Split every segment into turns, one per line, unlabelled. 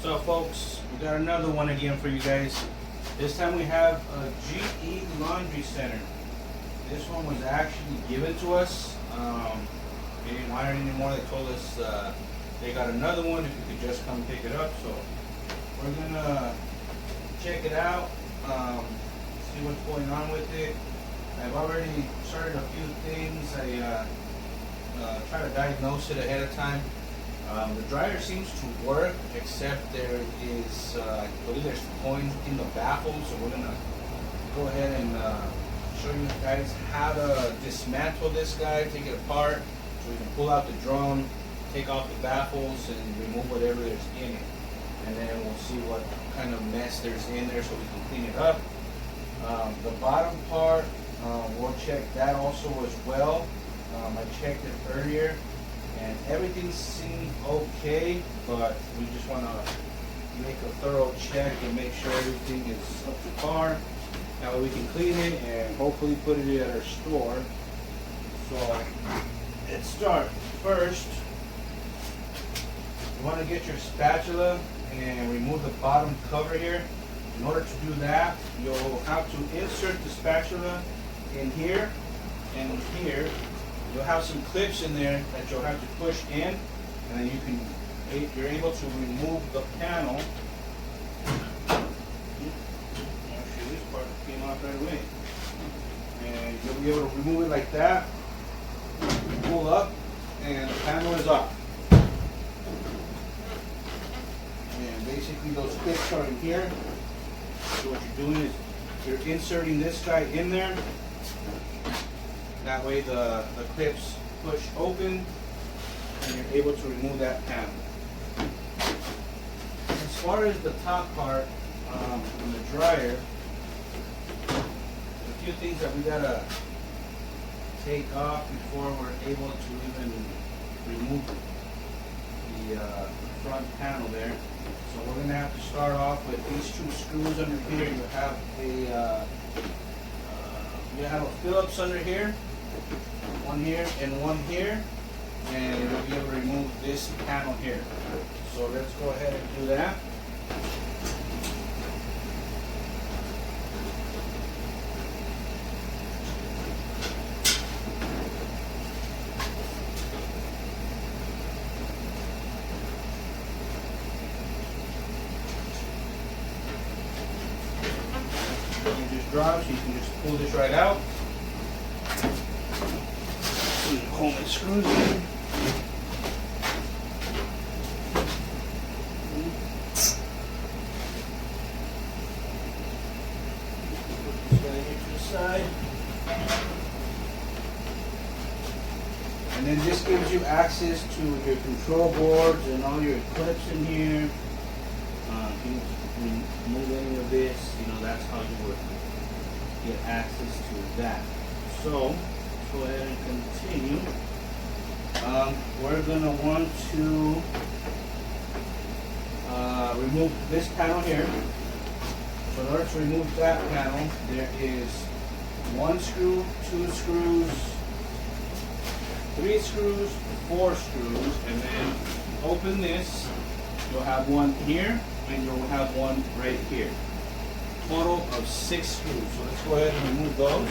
So folks, we got another one again for you guys. This time we have a GE Laundry Center. This one was actually given to us. They didn't want it anymore. They told us they got another one if we could just come pick it up. So we're gonna check it out, see what's going on with it. I've already started a few things. I try to diagnose it ahead of time. The dryer seems to work, except there is, I believe there's coins in the baffle, so we're going to go ahead and show you guys how to dismantle this guy, take it apart, so we can pull out the drum, take off the baffles, and remove whatever there's in it. And then we'll see what kind of mess there's in there so we can clean it up. The bottom part, we'll check that also as well. I checked it earlier, and everything seemed okay, but we just want to make a thorough check and make sure everything is up to par. Now we can clean it and hopefully put it at our store. So let's start. First, you want to get your spatula and remove the bottom cover here. In order to do that, you'll have to insert the spatula in here and here. You'll have some clips in there that you'll have to push in, and then you're able to remove the panel. Actually, this part came off right away. And you'll be able to remove it like that. Pull up, and the panel is off. And basically those clips are in here. So what you're doing is you're inserting this guy in there. That way the clips push open and you're able to remove that panel. As far as the top part on the dryer, there's a few things that we gotta take off before we're able to even remove the front panel there. So we're gonna have to start off with these two screws under here. You have a Phillips under here. One here and one here, and you'll be able to remove this panel here. So let's go ahead and do that. It just drops, you can just pull this right out. Pull the screws in. Put this guy here to the side. And then this gives you access to your control boards and all your clips in here. If you remove any of this, that's how you would get access to that. So go ahead and continue. We're going to want to remove this panel here. So in order to remove that panel, there is 1 screw, 2 screws, 3 screws, 4 screws, and then open this. You'll have one here, and you'll have one right here. Total of 6 screws. So let's go ahead and remove those.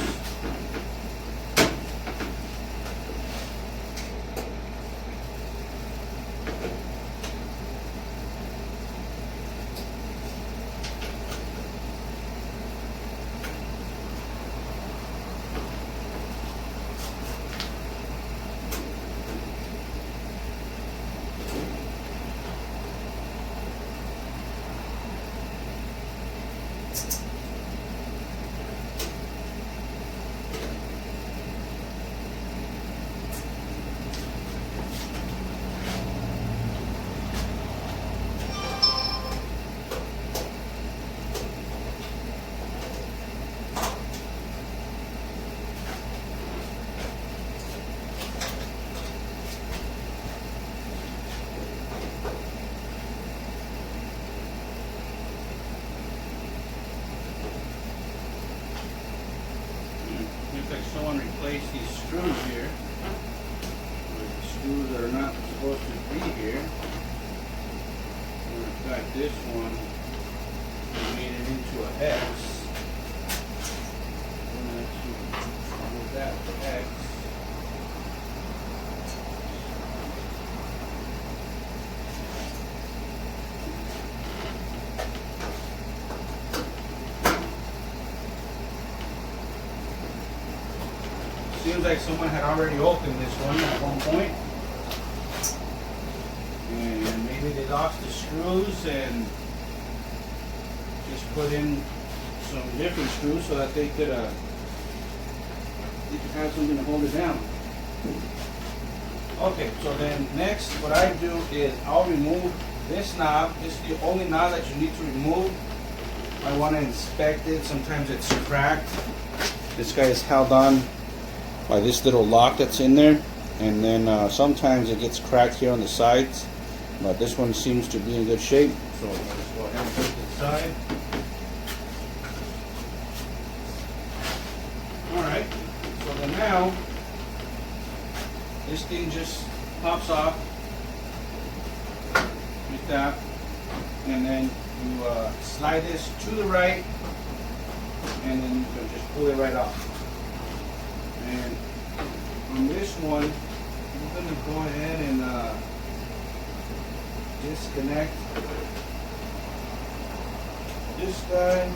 someone replace these screws here with screws that are not supposed to be here. got this one. We made it into a X. With that X. Seems like someone had already opened this one at one point. And maybe they lost the screws and just put in some different screws so that they could have something to hold it down. Okay, so then next what I do is I'll remove this knob. This is the only knob that you need to remove. I want to inspect it. Sometimes it's cracked. This guy is held on by this little lock that's in there, and then sometimes it gets cracked here on the sides, but this one seems to be in good shape. So let's go ahead and put it aside. Alright, so then now this thing just pops off like that, and then you slide this to the right, and then you can just pull it right off. And on this one, I'm going to go ahead and disconnect this guy.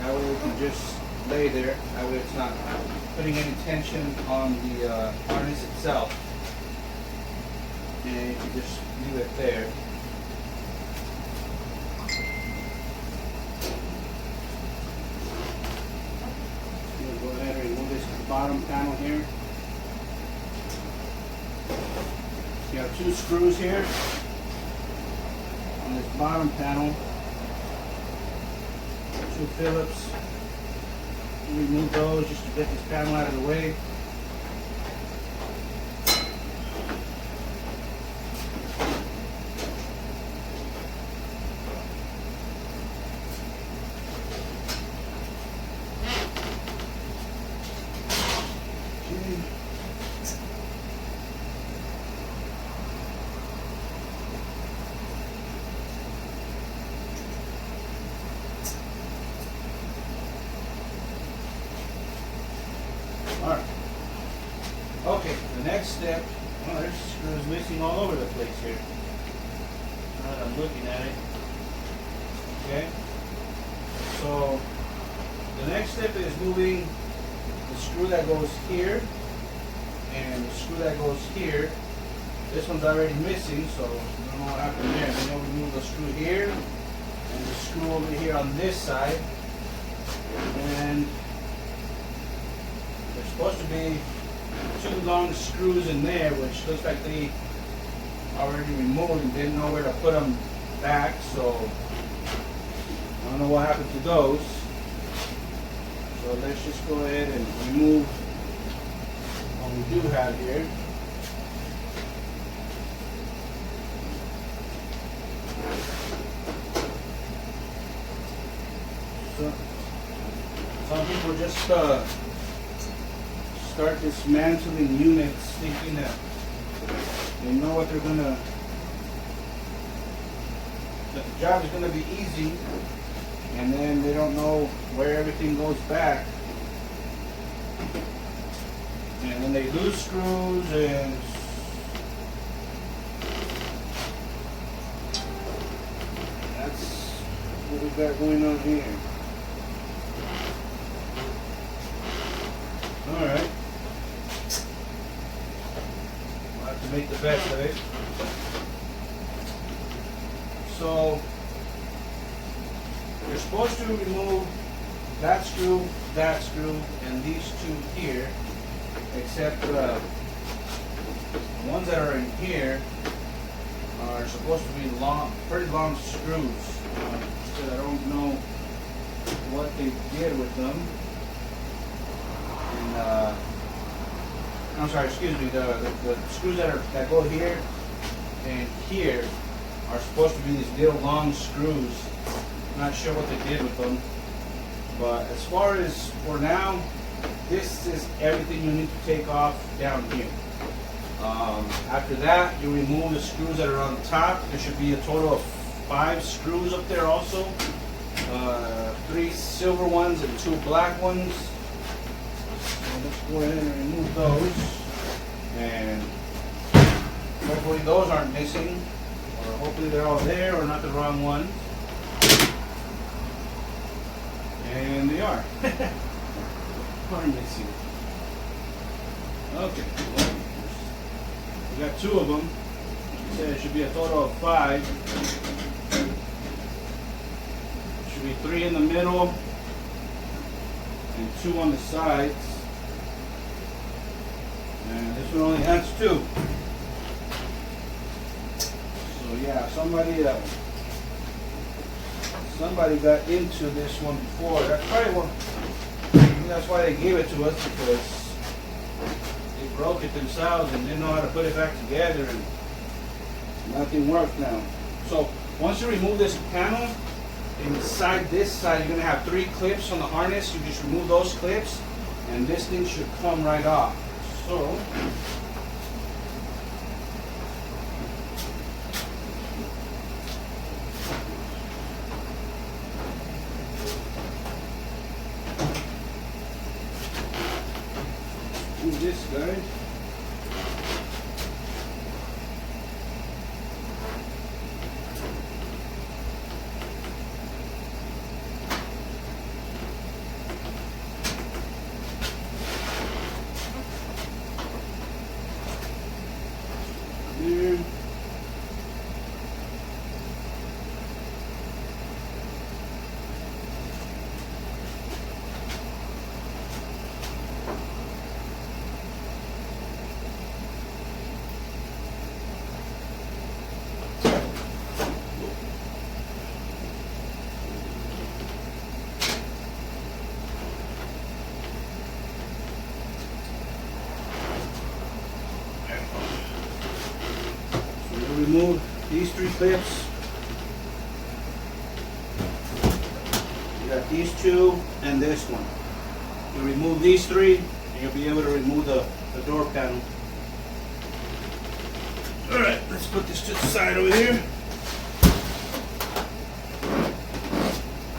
That way we can just lay there. That way it's not putting any tension on the harness itself. And you can just leave it there. Go ahead and remove this bottom panel here. You have two screws here on this bottom panel. Two Phillips. Remove those just to get this panel out of the way. Alright. Okay, the next step, well, there's screws missing all over the place here. Now that I'm looking at it. Okay. So the next step is moving the screw that goes here and the screw that goes here. This one's already missing, so I don't know what happened there. Then you'll remove the screw here and the screw over here on this side. And there's supposed to be two long screws in there, which looks like they already removed and didn't know where to put them back, so I don't know what happened to those. So let's just go ahead and remove what we do have here. So some people just start dismantling units thinking that they know what they're gonna, that the job is gonna be easy, and then they don't know where everything goes back, and then they lose screws, and that's what we've got going on here. Alright. We'll have to make the best of it. So, you're supposed to remove that screw, and these two here, except the ones that are in here are supposed to be long, pretty long screws. So I don't know what they did with them. And, I'm sorry, excuse me, the screws that go here and here are supposed to be these little long screws. I'm not sure what they did with them. But as far as for now, this is everything you need to take off down here. After that, you remove the screws that are on top. There should be a total of 5 screws up there also. 3 silver ones and 2 black ones. So let's go ahead and remove those. And hopefully those aren't missing. Or hopefully they're all there or not the wrong ones. And they are. Are missing. Okay. Well, we got 2 of them. Like I said, it should be a total of 5. Should be 3 in the middle and 2 on the sides. And this one only has 2. So yeah, somebody got into this one before. That's probably what. That's why they gave it to us, because they broke it themselves and didn't know how to put it back together, and nothing worked now. So once you remove this panel, inside this side you're going to have 3 clips on the harness. You just remove those clips and this thing should come right off. So do this, guys. There. Remove these 3 clips. You got these 2 and this one. You remove these 3 and you'll be able to remove the door panel. Alright, let's put this to the side over here.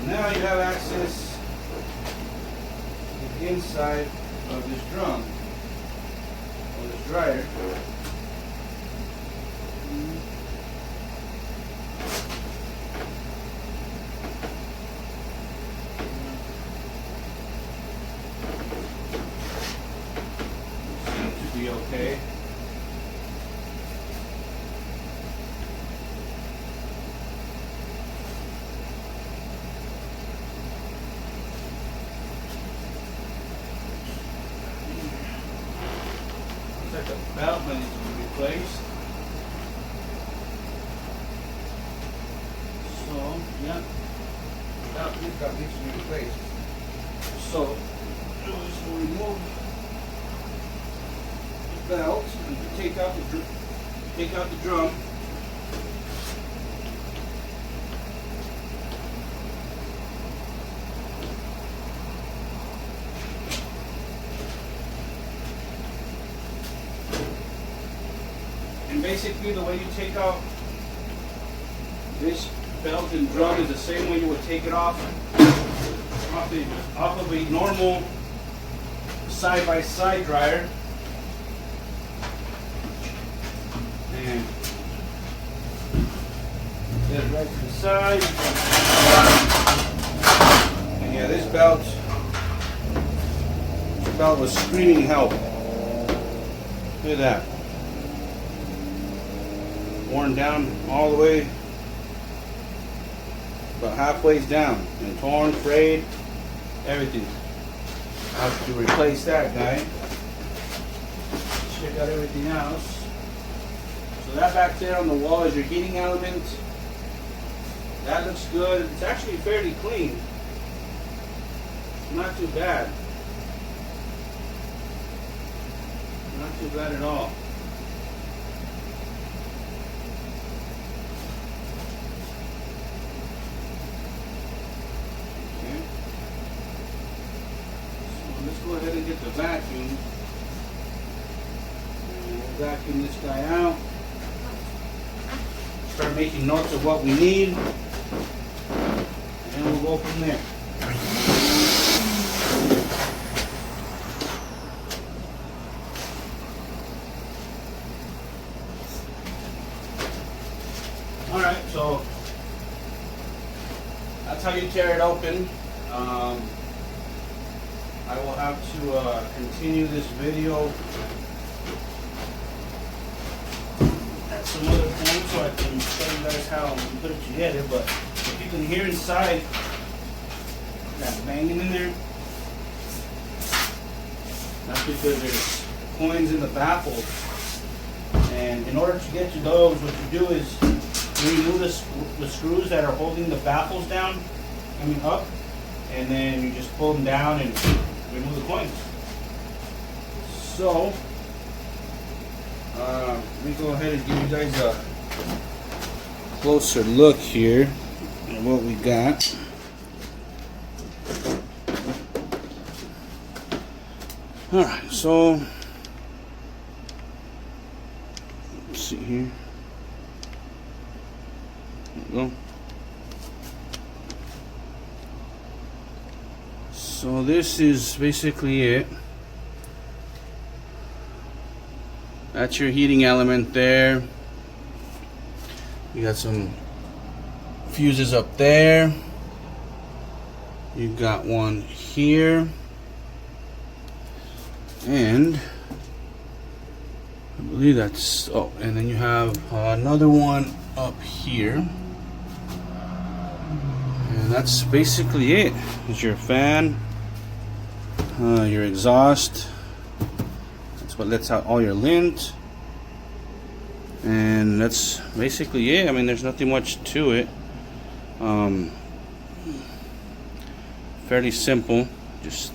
Now you have access to the inside of this drum, or this dryer. Seems to be okay. Looks like the belt might need to be replaced. So, yeah, this belt needs to be replaced. So, we'll remove the belt and take out the drum. And basically, the way you take out this belt and drum is the same way you would take it off of a normal side-by-side dryer. And get it right to the side. And yeah, this belt was screaming help. Look at that. Worn down all the way, about halfway down, and torn, frayed, everything. I have to replace that guy. Check out everything else. So that back there on the wall is your heating element. That looks good. It's actually fairly clean. Not too bad. Not too bad at all. Okay. So let's go ahead and get the vacuum. And we'll vacuum this guy out. start making notes of what we need, and we'll go from there. Alright, so that's how you tear it open. I will have to continue this video at some other point so I can show you guys how we put it together. But if you can hear inside that banging in there, that's because there's coins in the baffle. And in order to get to those, what you do is remove the screws that are holding the baffles down, up, and then you just pull them down and remove the coins. So, let me go ahead and give you guys a closer look here at what we got. Alright, so let's see here. There we go. So this is basically it. That's your heating element there. You got some fuses up there. You got one here. And I believe that's, oh, and then you have another one up here. And that's basically it. It's your fan, your exhaust. That's what lets out all your lint. And that's basically it. I mean, there's nothing much to it. Fairly simple. Just,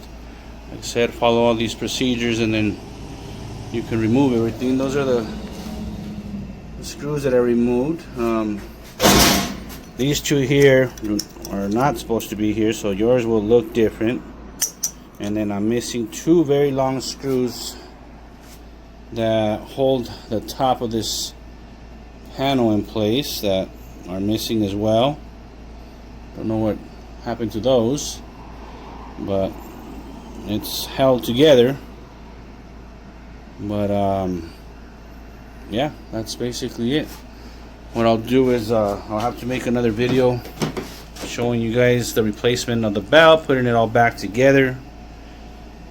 like I said, follow all these procedures and then you can remove everything. Those are the screws that I removed. These two here are not supposed to be here, so yours will look different. And then I'm missing two very long screws that hold the top of this panel in place that are missing as well. Don't know what happened to those, but it's held together. But yeah, that's basically it. What I'll do is I'll have to make another video showing you guys the replacement of the belt, putting it all back together,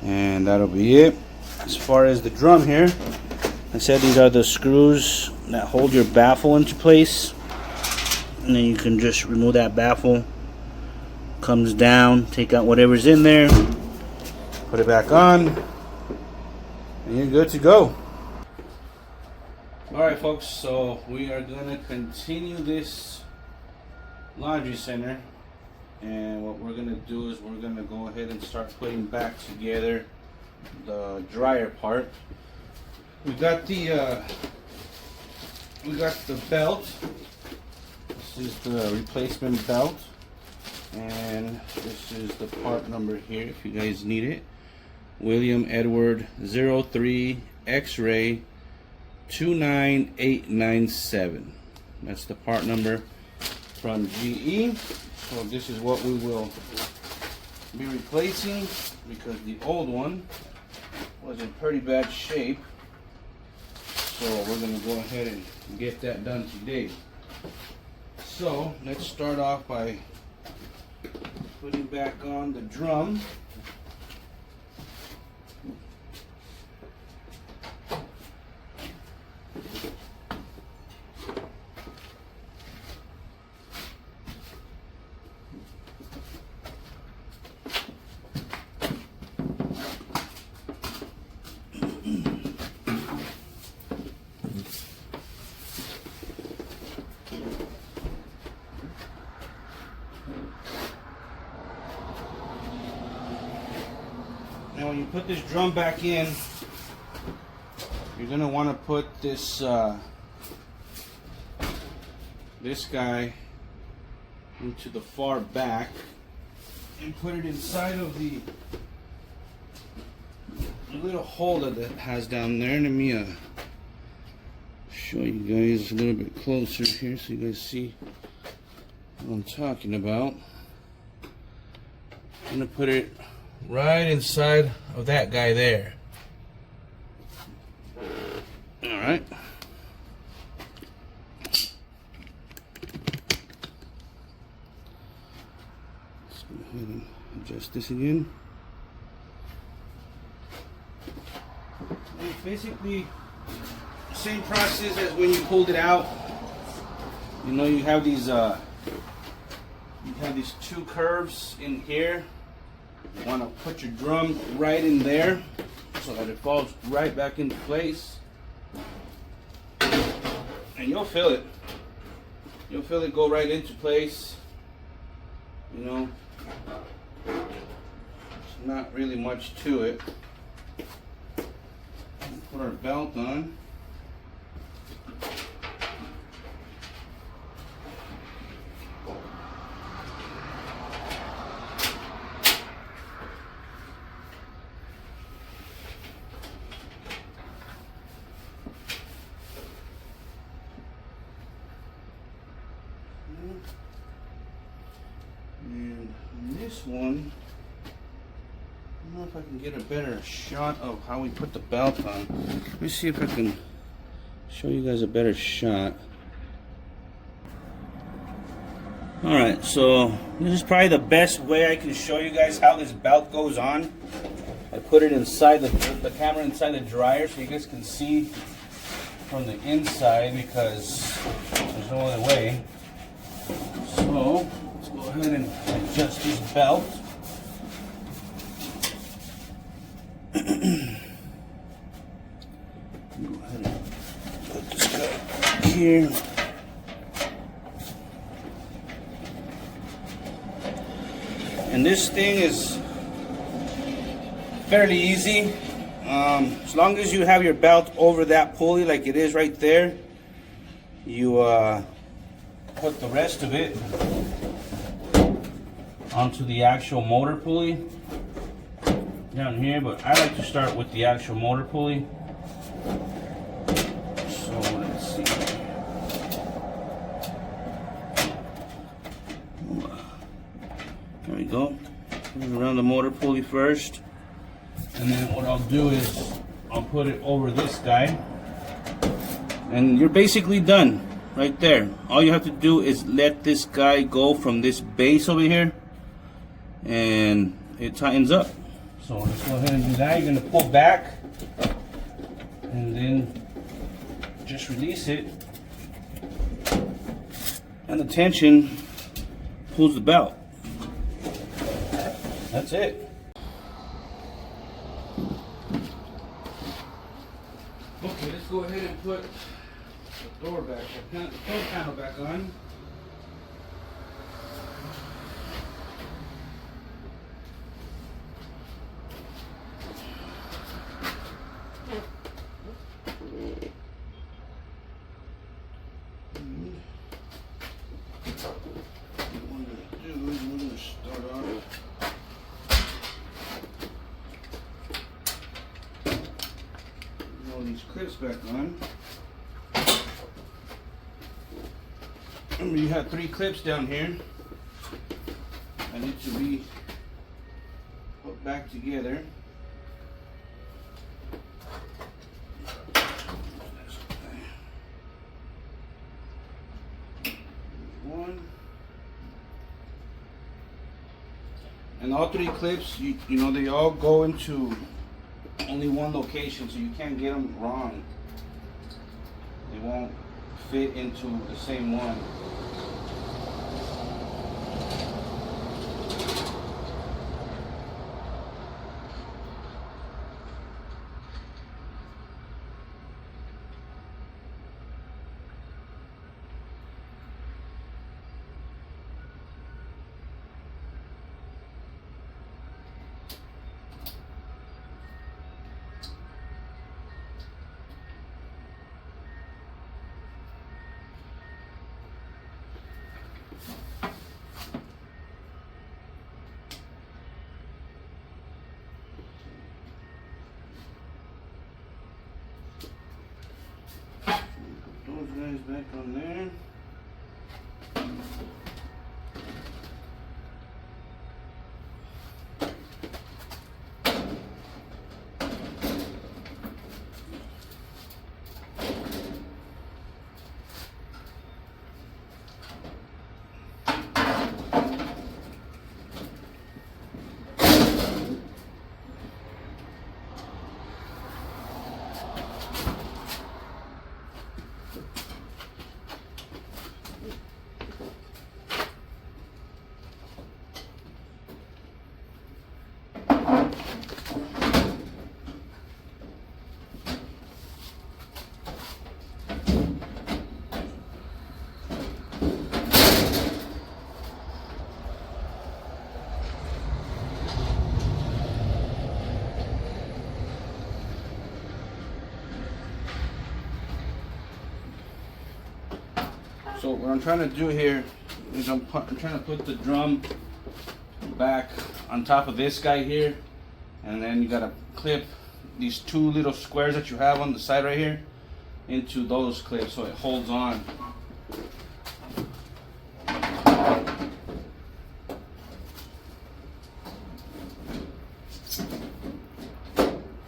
and that'll be it. As far as the drum here, I said these are the screws that hold your baffle into place, and then you can just remove that baffle. Comes down, take out whatever's in there, put it back on, and you're good to go. Alright folks, so we are going to continue this laundry center, and what we're going to do is we're going to go ahead and start putting back together the dryer part. We got the belt. This is the replacement belt, and this is the part number here if you guys need it. William Edward 03 X-ray 29897. That's the part number from GE. So this is what we will be replacing because the old one was in pretty bad shape. So we're going to go ahead and get that done today. So let's start off by putting back on the drum. Now when you put this drum back in, you're going to want to put this this guy into the far back and put it inside of the little hole that it has down there. Let me show you guys a little bit closer here so you guys see what I'm talking about. I'm gonna put it right inside of that guy there. All right. Let's go ahead and adjust this again. It's basically the same process as when you pulled it out. You know, you have these two curves in here. You want to put your drum right in there so that it falls right back into place. And you'll feel it. You'll feel it go right into place. You know, there's not really much to it. Put our belt on. And this one, I don't know if I can get a better shot of how we put the belt on. Let me see if I can show you guys a better shot. Alright, so this is probably the best way I can show you guys how this belt goes on. I put it inside the camera inside the dryer so you guys can see from the inside because there's no other way. So let's go ahead and adjust this belt. Go ahead and put this guy here. And this thing is fairly easy. As long as you have your belt over that pulley like it is right there, you put the rest of it onto the actual motor pulley down here, but I like to start with the actual motor pulley. So let's see. There we go. Put it around the motor pulley first. And then what I'll do is I'll put it over this guy. And you're basically done right there. All you have to do is let this guy go from this base over here. And it tightens up. So let's go ahead and do that. You're going to pull back. And then just release it. And the tension pulls the belt. That's it. Okay, let's go ahead and put the door back, the door panel back on. These clips back on. Remember, you have 3 clips down here. I need to be put back together. One. And all 3 clips, you know, they all go into only one location, so you can't get them wrong. They won't fit into the same one. guys back on there. So what I'm trying to do here is I'm trying to put the drum back on top of this guy here, and then you gotta clip these two little squares that you have on the side right here into those clips so it holds on. There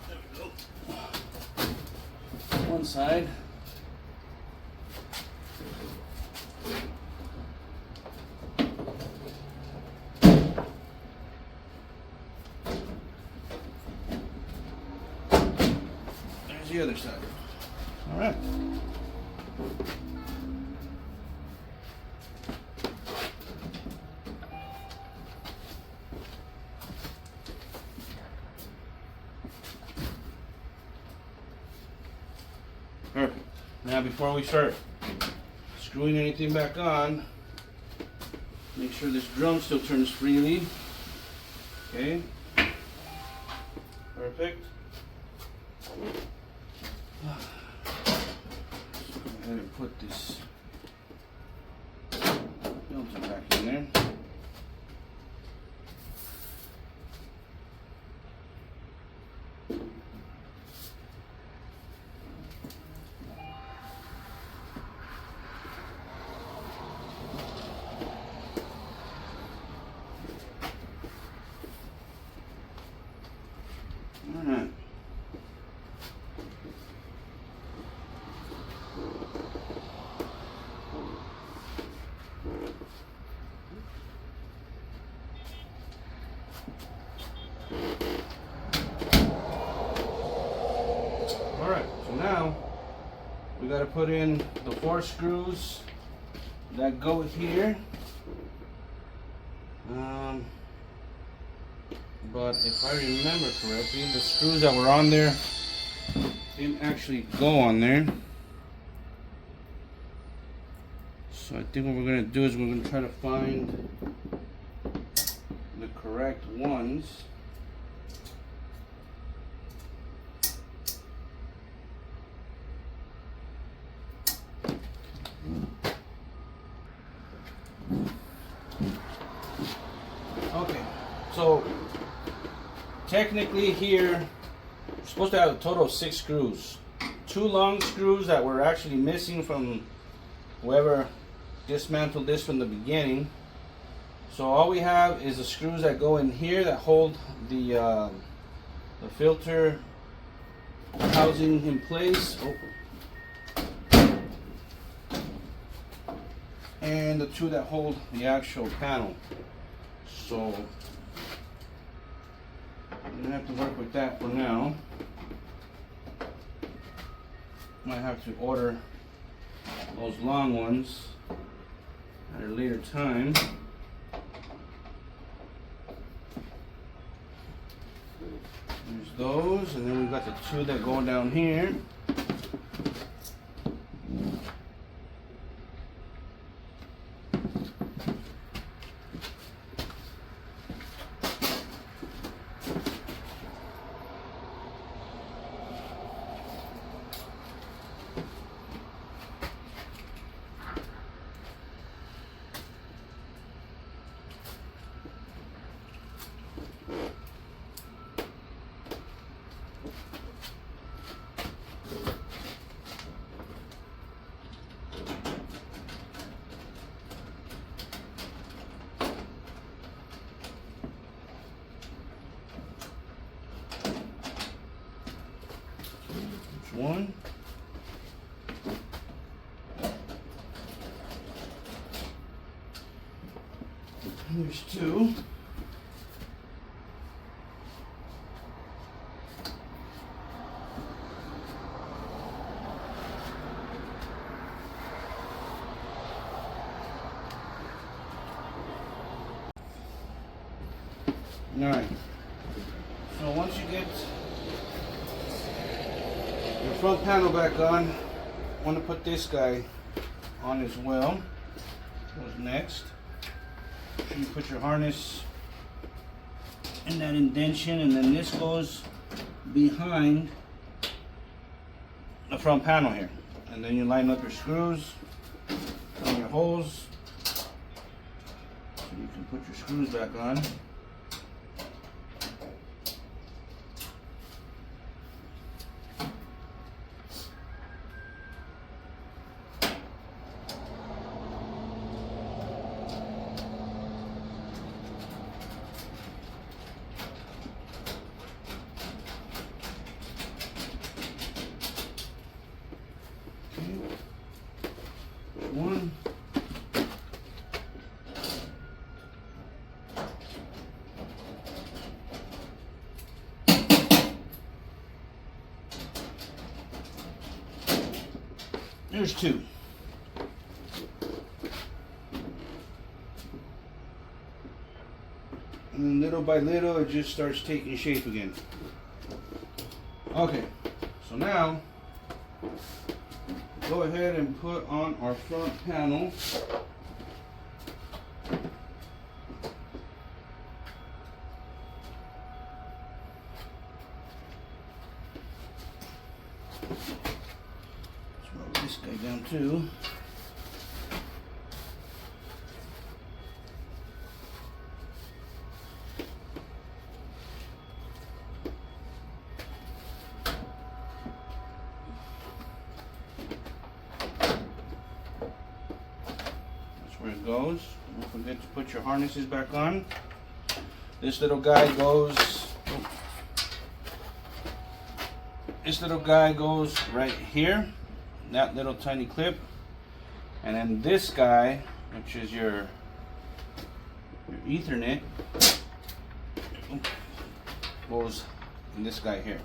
we go. One side. The other side. All right. Perfect. Now before we start screwing anything back on, make sure this drum still turns freely. Okay. Perfect. Go ahead and put this filter back in there. All right. Alright, so now we got to put in the 4 screws that go here. But if I remember correctly, the screws that were on there didn't actually go on there. So I think what we're going to do is we're going to try to find the correct ones. Okay, so technically here we're supposed to have a total of 6 screws. 2 long screws that were actually missing from whoever dismantled this from the beginning. So all we have is the screws that go in here that hold the filter housing in place. And the 2 that hold the actual panel. So I'm gonna have to work with that for now. Might have to order those long ones at a later time. There's those, and then we've got the 2 that go down here. one. There's two. Alright, so once you get your front panel back on, I want to put this guy on as well. Goes next. You put your harness in that indentation, and then this goes behind the front panel here. And then you line up your screws on your holes, so you can put your screws back on. One. There's two. And then little by little it just starts taking shape again. Okay, so now go ahead and put on our front panel. Let's roll this guy down too. Where it goes. Don't forget to put your harnesses back on. This little guy goes right here, that little tiny clip, and then this guy, which is your Ethernet, goes in this guy here.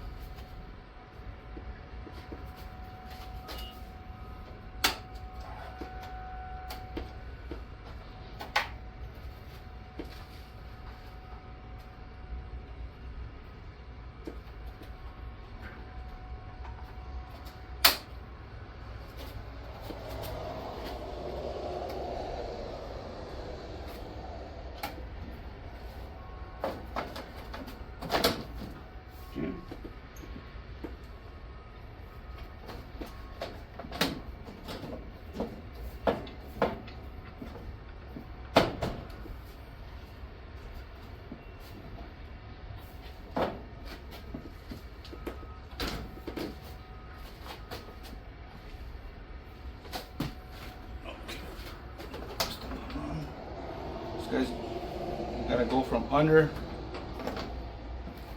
Guys, you gotta go from under.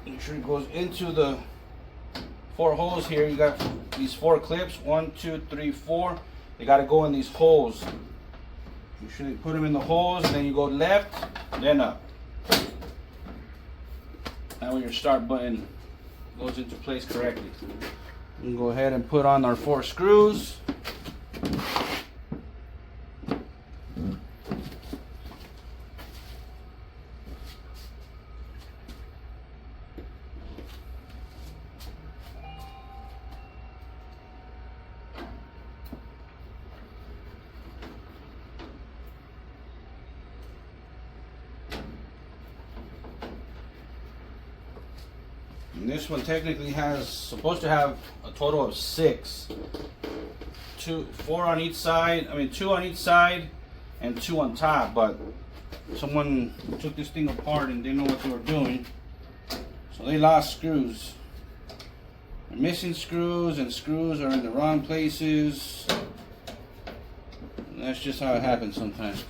Make sure it goes into the 4 holes here. You got these 4 clips, 1, 2, 3, 4. They gotta go in these holes. You should put them in the holes, and then you go left, then up. That way your start button goes into place correctly. We can go ahead and put on our 4 screws. And this one technically supposed to have a total of 6. 4 on each side, 2 on each side and 2 on top, but someone took this thing apart and didn't know what they were doing, so they lost screws. They're missing screws, and screws are in the wrong places. And that's just how it happens sometimes.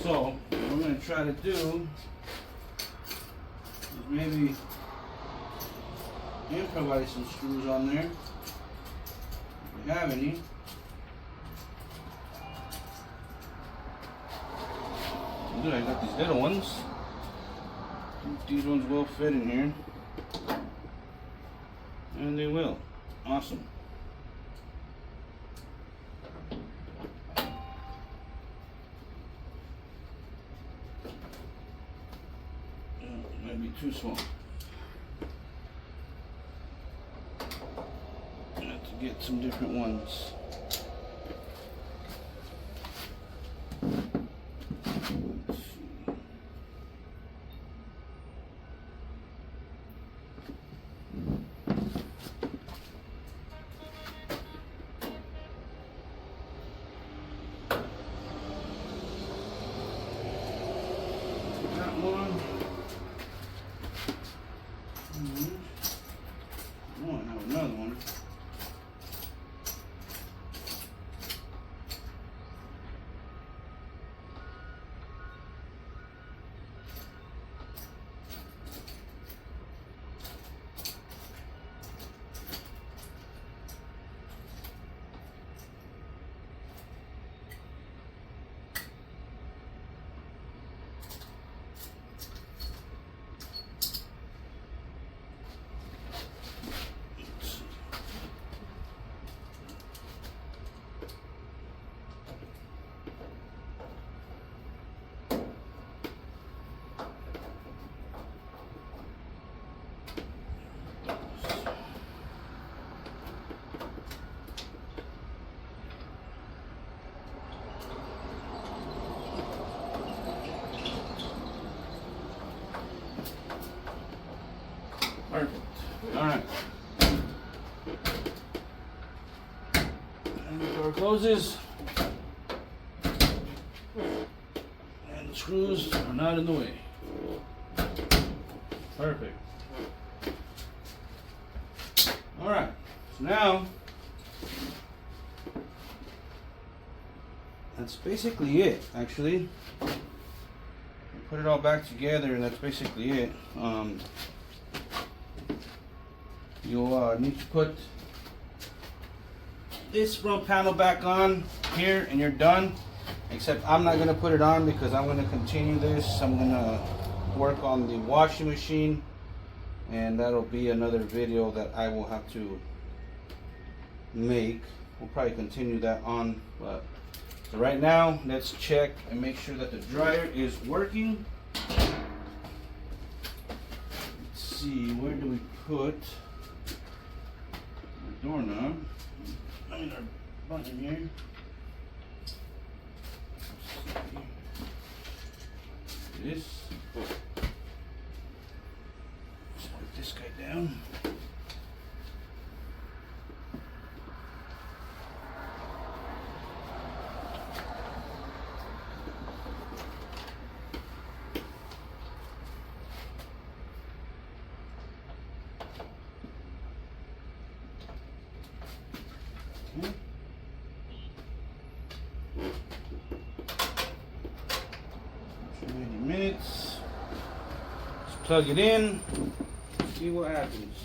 So what I'm going to try to do, maybe improvise some screws on there. If we have any. Good, I got these little ones. These ones will fit in here. And they will. Awesome. Might be too small. I have to get some different ones. Another one. Perfect. All right. And the door closes. And the screws are not in the way. Perfect. All right. So now, that's basically it, actually. Put it all back together, and that's basically it. You'll need to put this front panel back on here and you're done. Except I'm not going to put it on because I'm going to continue this. I'm going to work on the washing machine, and that'll be another video that I will have to make. We'll probably continue that on, but so right now let's check and make sure that the dryer is working. Let's see, where do we put doorknob? I mean our button here. This. Let's put this guy down. Okay. 90 minutes. Let's plug it in. See what happens.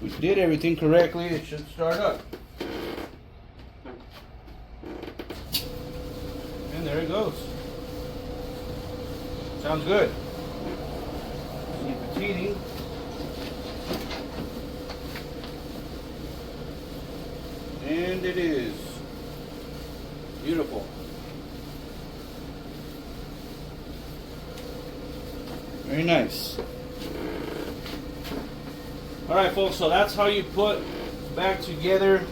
We did everything correctly. It should start up. And there it goes. Sounds good. Keep it heating. And it is beautiful. Very nice. Alright folks, so that's how you put back together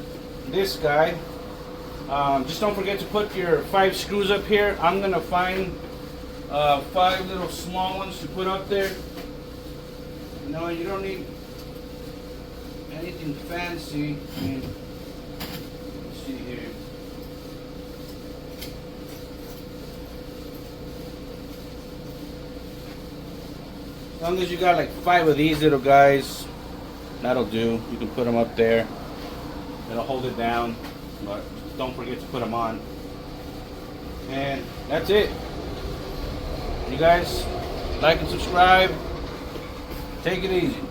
this guy. Just don't forget to put your 5 screws up here. I'm going to find 5 little small ones to put up there. No, you don't need anything fancy. I mean, let's see here. As long as you got like 5 of these little guys, that'll do. You can put them up there. It'll hold it down, but don't forget to put them on. And that's it. You guys like and subscribe. Take it easy.